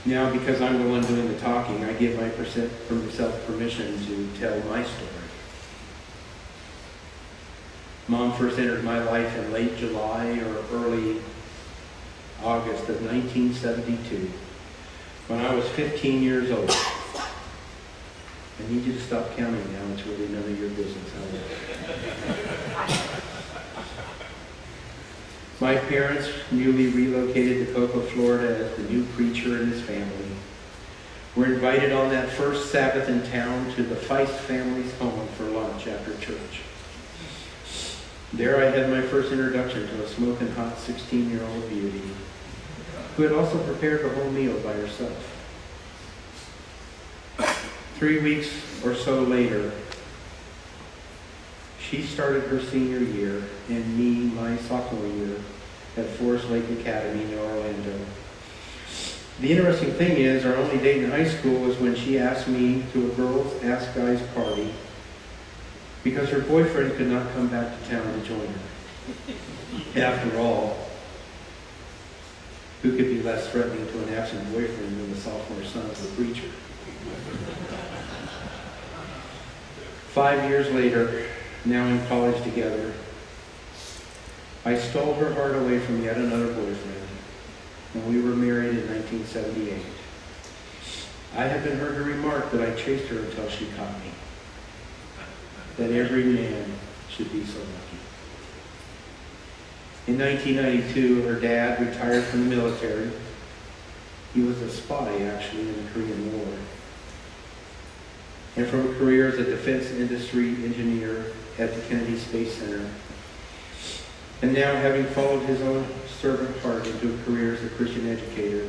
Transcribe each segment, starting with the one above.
Now, because I'm the one doing the talking, I give myself permission to tell my story. Mom first entered my life in late July or early August of 1972, when I was 15 years old. I need you to stop counting now. It's really none of your business. My parents newly relocated to Cocoa, Florida as the new preacher and his family. Were invited on that first Sabbath in town to the Feist family's home for lunch after church. There I had my first introduction to a smoking hot 16-year-old beauty who had also prepared the whole meal by herself. 3 weeks or so later, she started her senior year and me my sophomore year at Forest Lake Academy in Orlando. The interesting thing is, our only date in high school was when she asked me to a girls' Ask Guys party because her boyfriend could not come back to town to join her. After all, who could be less threatening to an absent boyfriend than the sophomore son of a preacher? 5 years later, now in college together, I stole her heart away from yet another boyfriend, and we were married in 1978. I have been heard to remark that I chased her until she caught me, that every man should be so lucky. In 1992, her dad retired from the military. He was a spy, actually, in the Korean War. And from a career as a defense industry engineer at the Kennedy Space Center. And now, having followed his own servant heart into a career as a Christian educator,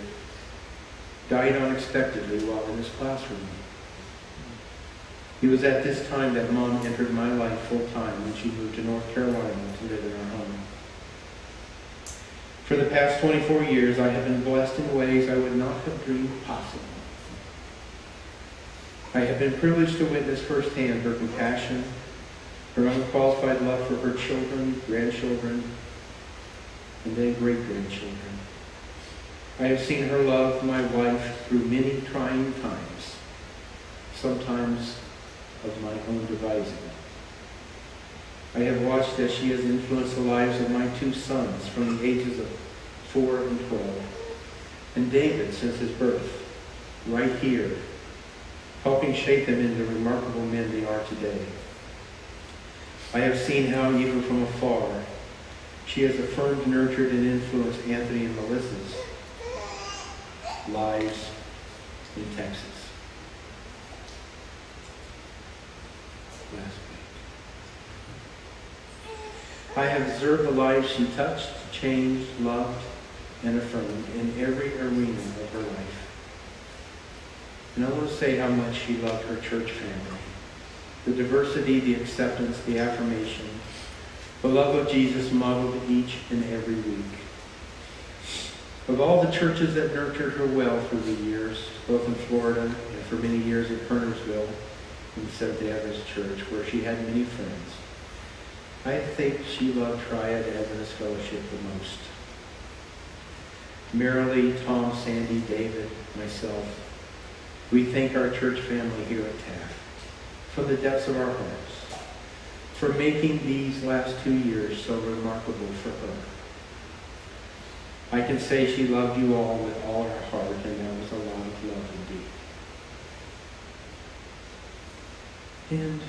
died unexpectedly while in his classroom. It was at this time that Mom entered my life full-time when she moved to North Carolina to live in our home. For the past 24 years, I have been blessed in ways I would not have dreamed possible. I have been privileged to witness firsthand her compassion, her unqualified love for her children, grandchildren, and then great-grandchildren. I have seen her love my wife through many trying times, sometimes of my own devising. I have watched as she has influenced the lives of my 2 sons from the ages of 4 and 12, and David since his birth, right here, helping shape them into the remarkable men they are today. I have seen how, even from afar, she has affirmed, nurtured, and influenced Anthony and Melissa's lives in Texas. Last week. I have observed the lives she touched, changed, loved, and affirmed in every arena of her life. And I want to say how much she loved her church family. The diversity, the acceptance, the affirmation, the love of Jesus modeled each and every week. Of all the churches that nurtured her well through the years, both in Florida and for many years at Kernersville in Seventh-day Adventist Church, where she had many friends, I think she loved Triad Adventist Fellowship the most. Merrily, Tom, Sandy, David, myself, we thank our church family here at TAF from the depths of our hearts for making these last 2 years so remarkable for her. I can say she loved you all with all her heart, and that was a lot of love indeed. And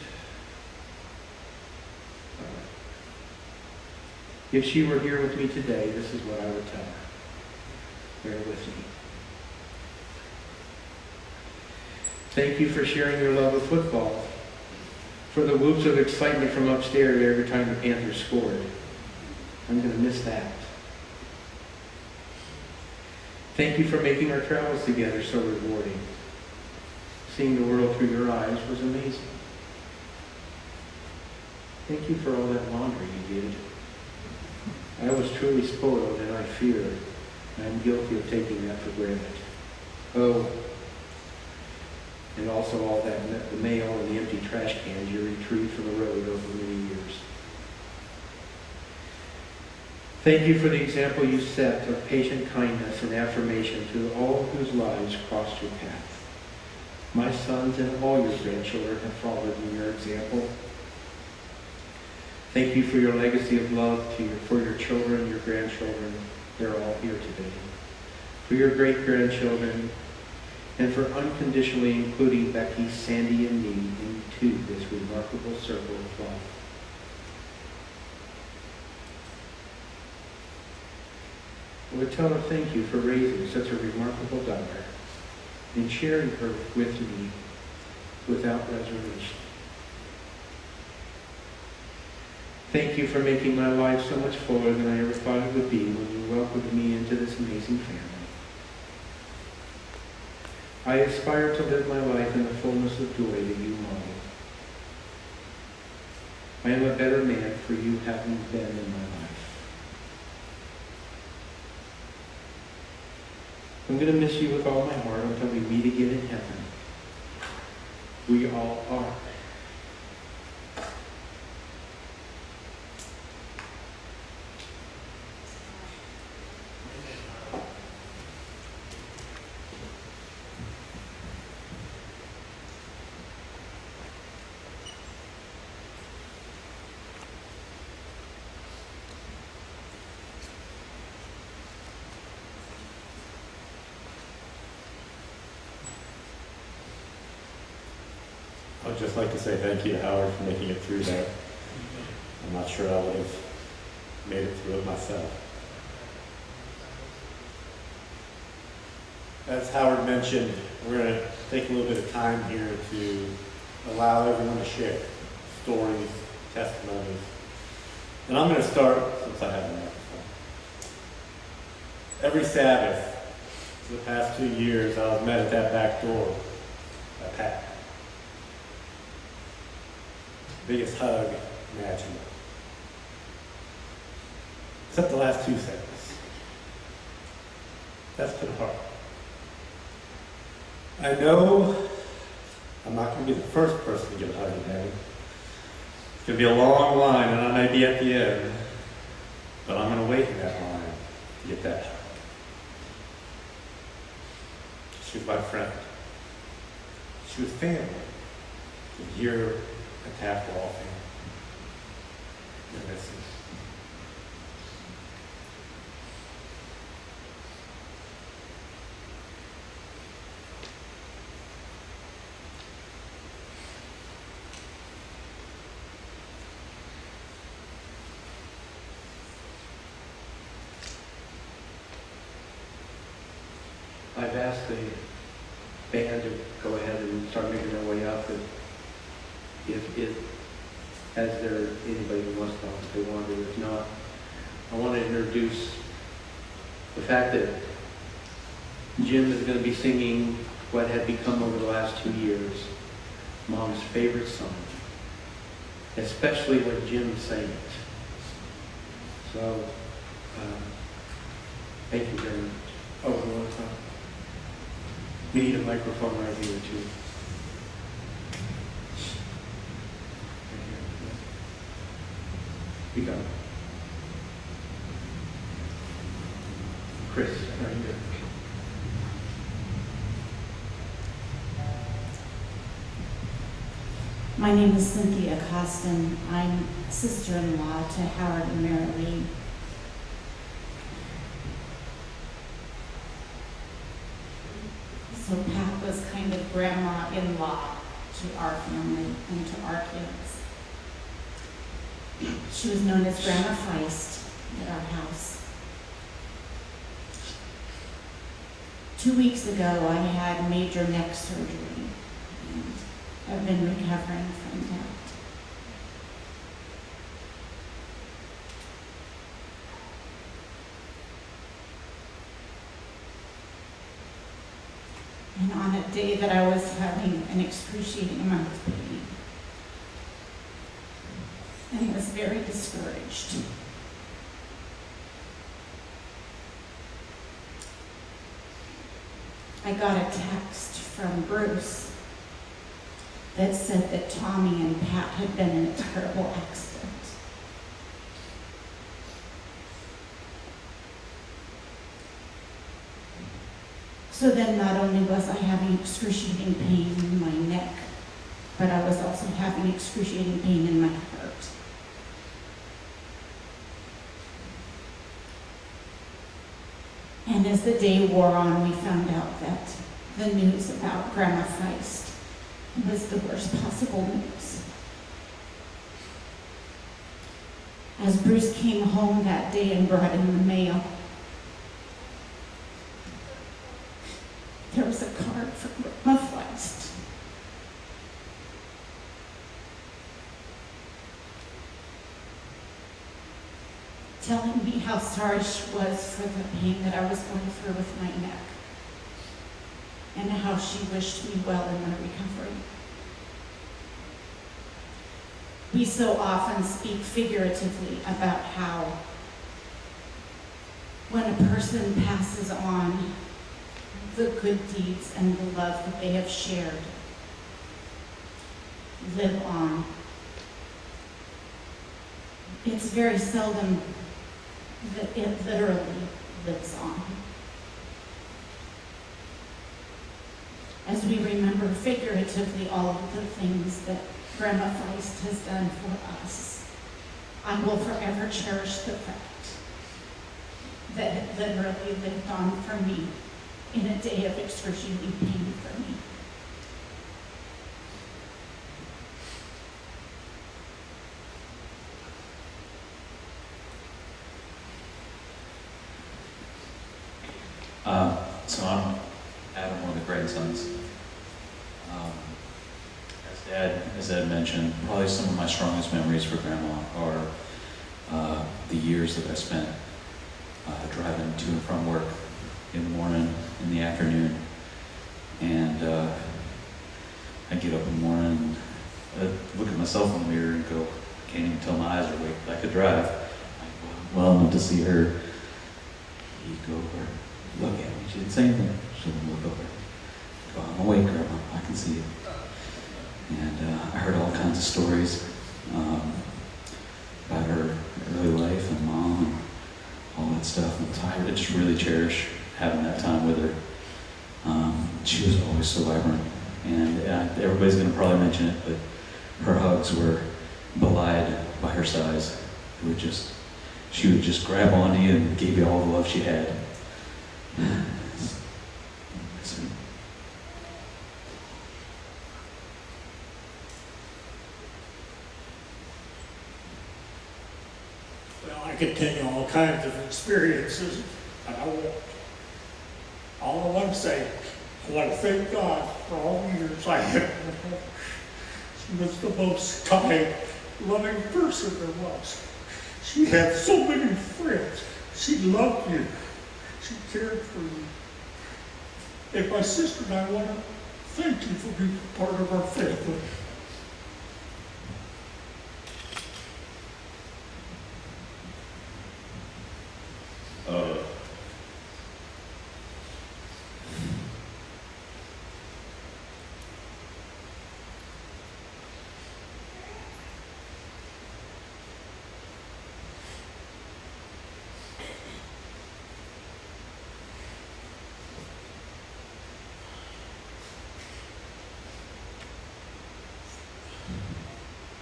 if she were here with me today, this is what I would tell her. Bear with me. Thank you for sharing your love of football, for the whoops of excitement from upstairs every time the Panthers scored. I'm going to miss that. Thank you for making our travels together so rewarding. Seeing the world through your eyes was amazing. Thank you for all that laundry you did. I was truly spoiled, and I fear I am guilty of taking that for granted. Oh, and also all that, the mail and the empty trash cans you retrieved from the road over many years. Thank you for the example you set of patient kindness and affirmation to all whose lives crossed your path. My sons and all your grandchildren have followed in your example. Thank you for your legacy of love for your children, your grandchildren. They're all here today. For your great-grandchildren, and for unconditionally including Becky, Sandy, and me into this remarkable circle of life. I would tell her thank you for raising such a remarkable daughter and sharing her with me without reservation. Thank you for making my life so much fuller than I ever thought it would be when you welcomed me into this amazing family. I aspire to live my life in the fullness of joy that you model. I am a better man for you having been in my life. I'm going to miss you with all my heart until we meet again in heaven. We all are. I'd just like to say thank you to Howard for making it through that. I'm not sure I would have made it through it myself. As Howard mentioned, we're going to take a little bit of time here to allow everyone to share stories, testimonies. And I'm going to start, since I have a microphone. Every Sabbath for the past 2 years, I was met at that back door by Pat. Biggest hug imaginable. Except the last 2 seconds. That's been hard. I know I'm not going to be the first person to give a hug today. It's going to be a long line, and I may be at the end, but I'm going to wait in that line to get that hug. She was my friend. She was family. A year at TAF family. And this is I've asked the band to go ahead and start making their way up, and as there anybody who wants to talk, if they want to. If not, I want to introduce the fact that Jim is going to be singing what had become over the last 2 years Mom's favorite song, especially when Jim sang it. So, thank you very much. Oh, one time. We need a microphone right here, too. We got it. Chris, right here. My name is Cynthia Costin. I'm sister-in-law to Howard and Mary Lee. So Pat was kind of grandma-in-law to our family and to our kids. She was known as Grandma Feist at our house. 2 weeks ago, I had major neck surgery, and I've been recovering from that. And on a day that I was having an excruciating amount of pain, and was very discouraged. I got a text from Bruce that said that Tommy and Pat had been in a terrible accident. So then not only was I having excruciating pain in my neck, but I was also having excruciating pain in my heart. And as the day wore on, we found out that the news about Grandma Feist was the worst possible news. As Bruce came home that day and brought in the mail, there was a card from Grandma Feist. Telling me how sorry she was for the pain that I was going through with my neck, and how she wished me well in my recovery. We so often speak figuratively about how when a person passes on, the good deeds and the love that they have shared live on. It's very seldom that it literally lives on. As we remember figuratively all of the things that Grandma Feist has done for us, I will forever cherish the fact that it literally lived on for me in a day of excruciating pain for me. So I'm Adam, one of the grandsons. As Ed mentioned, probably some of my strongest memories for Grandma are the years that I spent driving to and from work in the morning, in the afternoon, and I get up in the morning and look at myself in the mirror and go, I can't even tell my eyes are awake, but I could drive. Well enough to see her. You go over, look at me. She didn't say anything. She didn't look over. Go, I'm awake, Grandma. I can see you. And I heard all kinds of stories about her early life and mom and all that stuff. And I just really cherish having that time with her. She was always so vibrant. And everybody's going to probably mention it, but her hugs were belied by her size. She would just grab onto you and give you all the love she had. Well, I could tell you all kinds of experiences, but I won't. All I want to say, I want to thank God for all the years I had with her. She was the most kind, loving person there was. She had so many friends. She loved you. She cared for you. And my sister and I want to thank you for being part of our family.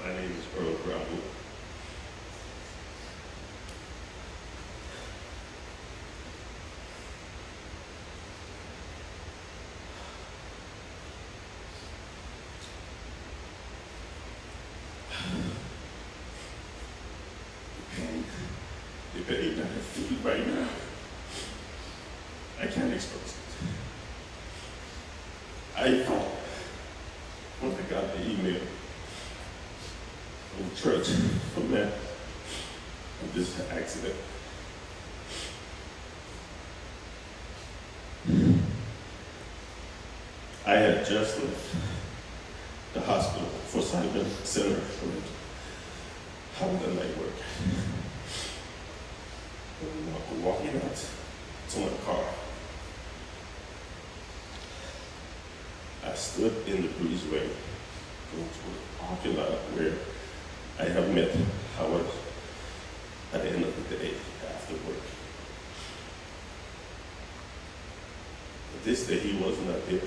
My name is Earl Gravel. The pain that I feel right now, I can't express it. I thought, when I got the email from church from that, of this accident, I had just left the hospital for Simon Center for how the night work. I'm walking out to my car. I stood in the breezeway, going to the parking lot where I have met Howard at the end of the day after work. this day he was not there.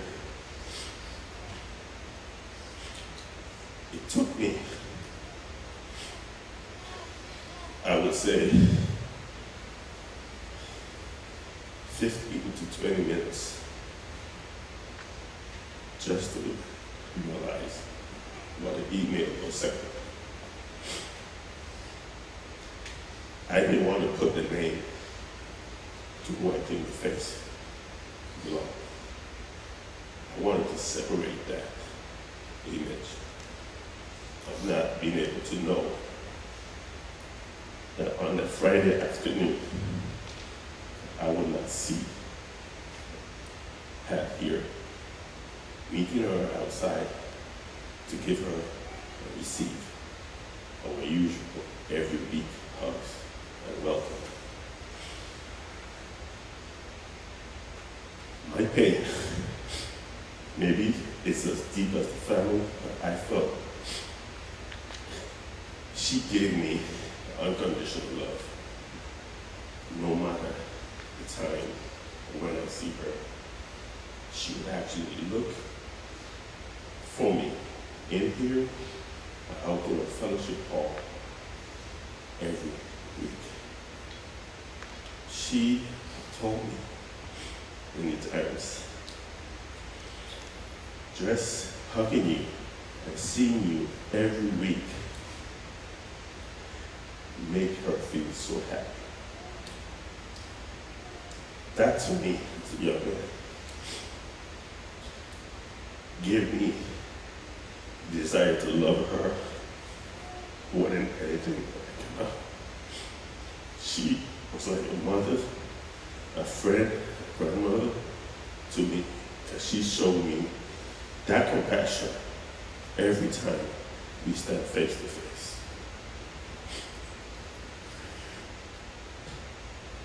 It took me, I would say, 15 to 20 minutes just to realize what an email was saying. I didn't want to put the name to who I think the face belonged. I wanted to separate that image of not being able to know that on that Friday afternoon, I would not see Pat here, meeting her outside to give her a receive of my usual every week hugs and welcome. My pain, maybe it's as deep as the family, but I felt she gave me unconditional love. No matter the time when I see her, she would actually look for me in here or out in a fellowship hall every week. She told me many times, just hugging you and seeing you every week make her feel so happy. That to me, as a young man, gave me the desire to love her more than anything I could. She was like a mother, a friend, a grandmother to me, and she showed me that compassion every time we stand face to face.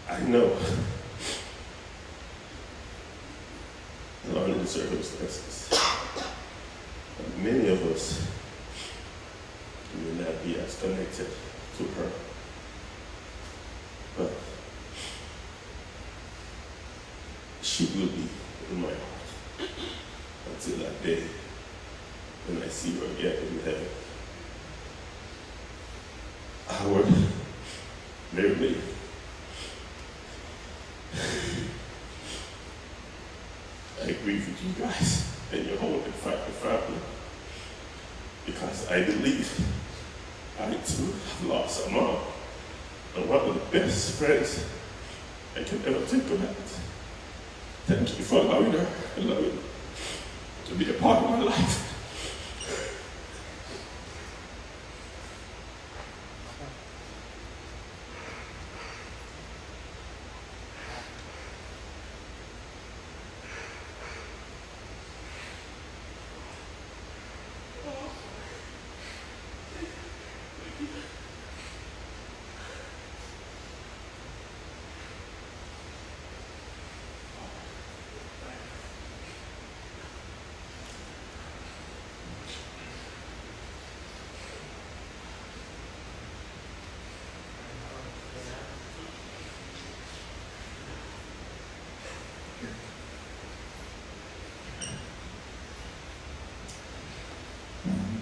I know, under the circumstances, many of us may not be as connected to her, but she will be in my heart until that day when I see her again in heaven. Howard, Mary, I grieve with you guys and your whole entire family because I believe I too have lost a mom and one of the best friends I can ever think about. Thank you for allowing her to be a part of my life.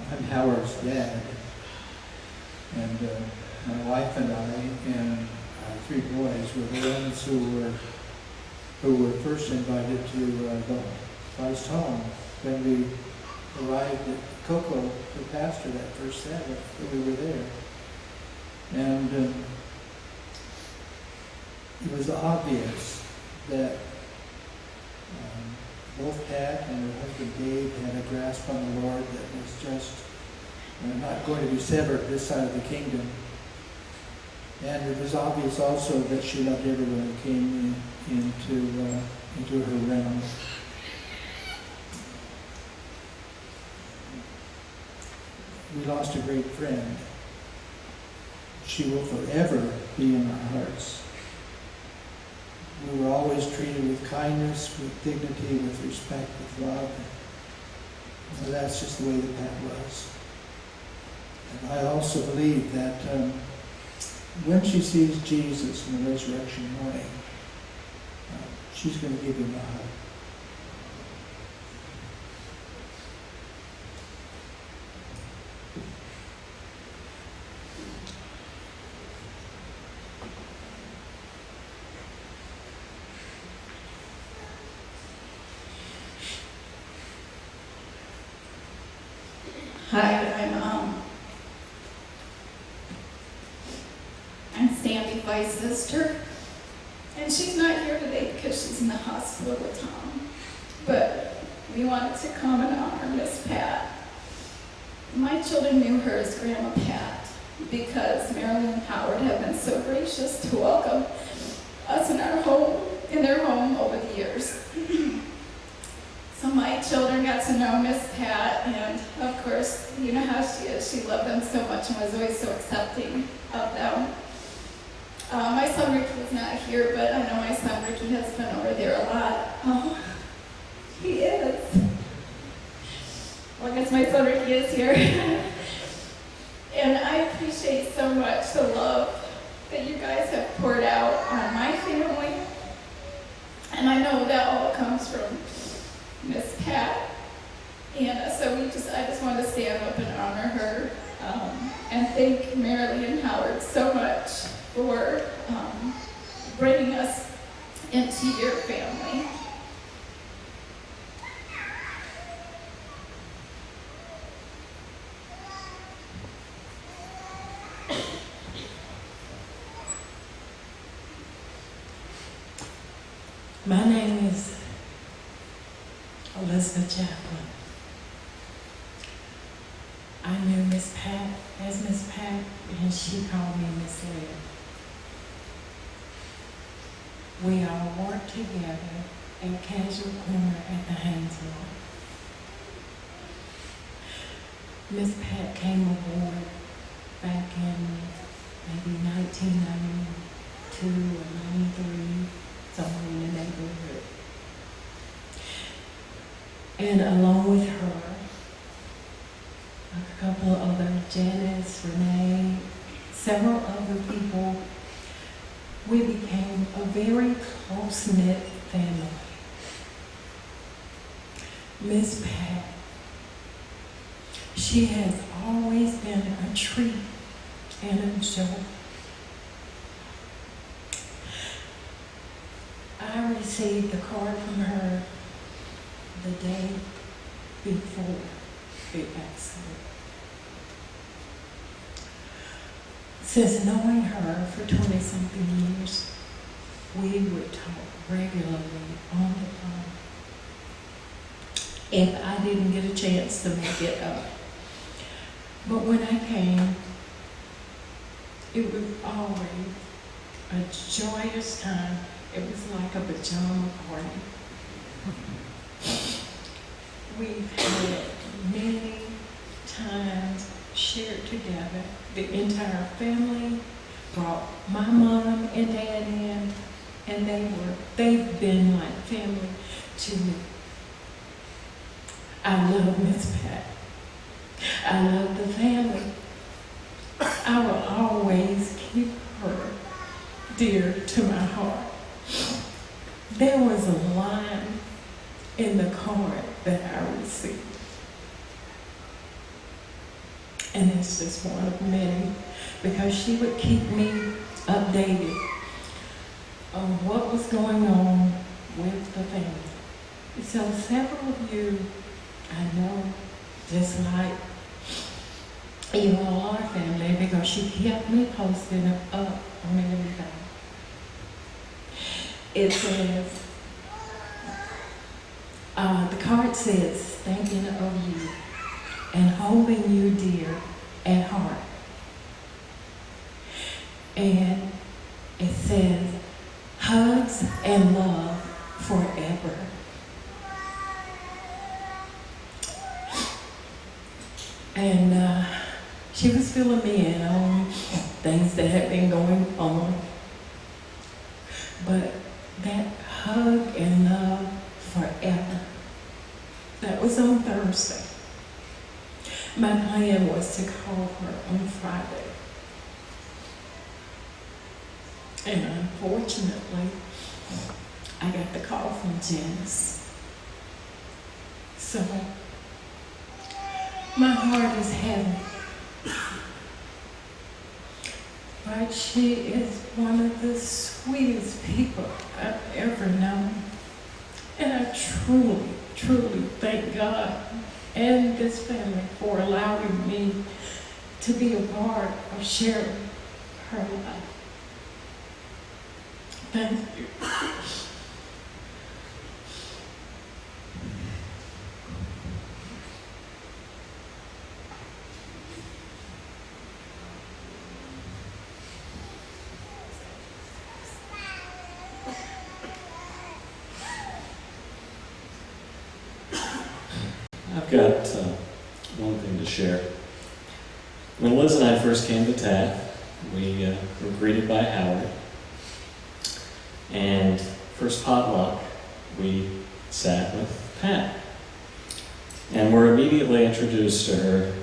I'm Howard's dad, and my wife and I and our 3 boys were the ones who were first invited to the Feist home when we arrived at Cocoa, the pastor, that first Sabbath that we were there. And it was obvious that both Pat and her husband Dave had a grasp on the Lord that was just not going to be severed this side of the kingdom. And it was obvious also that she loved everyone who came into her realm. We lost a great friend. She will forever be in our hearts. We were always treated with kindness, with dignity, with respect, with love. And that's just the way that Pat was. And I also believe that when she sees Jesus in the resurrection morning, she's going to give him a hug. Hi, I'm Sandy Feist's sister, and she's not here today because she's in the hospital with Tom. But we wanted to come and honor Miss Pat. My children knew her as Grandma Pat because Marilyn and Howard have been so gracious to welcome us in their home over the years. So my children got to know Miss Pat, and of course, you know how she is. She loved them so much and was always so accepting of them. My son Ricky was not here, but I know my son Ricky has been over there a lot. Oh, he is. Well, I guess my son Ricky is here. And I appreciate so much the love that you guys have poured out on my family. And I know that all comes from Miss Pat. And so I just wanted to stand up and honor her and thank Marilyn and Howard so much for bringing us into your family. My name is Elizabeth Chaplin. I knew Miss Pat as Miss Pat, and she called me Miss Leah. We all worked together at Casual Corner at the Haynes Mall. Miss Pat came aboard back in maybe 1992 or 93, somewhere in the neighborhood. And along with her, a couple of other, Janice, Renee, several other people, we became a very close-knit family. Miss Pat, she has always been a treat and a joy. I received a card from her the day before the accident. Since knowing her for 20-something years, we would talk regularly on the phone. If I didn't get a chance to make it up. But when I came, it was always a joyous time. It was like a pajama party. We've had many times shared together. The entire family brought my mom and dad in, and they've been like family to me. I love Miss Pat. I love the family. I will always keep her dear to my heart. There was a line in the card that I received. And it's just one of many, because she would keep me updated on what was going on with the family. So several of you, I know, just like you all are family, because she kept me posted up on everything. It says, the card says, thinking of you and holding you dear at heart. And it says, hugs and love forever. And she was filling me in on things that had been going on. But that hug and love forever, that was on Thursday. My plan was to call her on Friday. And unfortunately, I got the call from Janice. So, my heart is heavy. But she is one of the sweetest people I've ever known. And I truly, truly thank God and this family for allowing me to be a part of sharing her life. Thank you. I've got one thing to share. When Liz and I first came to TAF, we were greeted by Howard. And first potluck, we sat with Pat. And were immediately introduced to her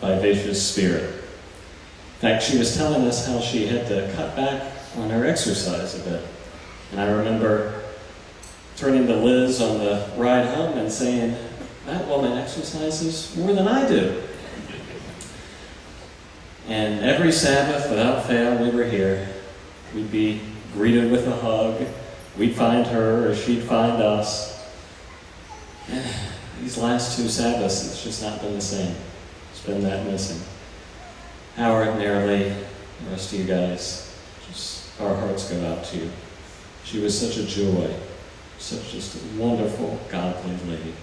vivacious spirit. In fact, she was telling us how she had to cut back on her exercise a bit. And I remember turning to Liz on the ride home and saying, "That woman exercises more than I do." And every Sabbath, without fail, we were here. We'd be greeted with a hug. We'd find her, or she'd find us. And these last 2 Sabbaths, it's just not been the same. It's been that missing. Howard, Marilee, the rest of you guys, just our hearts go out to you. She was such a joy, such just a wonderful, godly lady.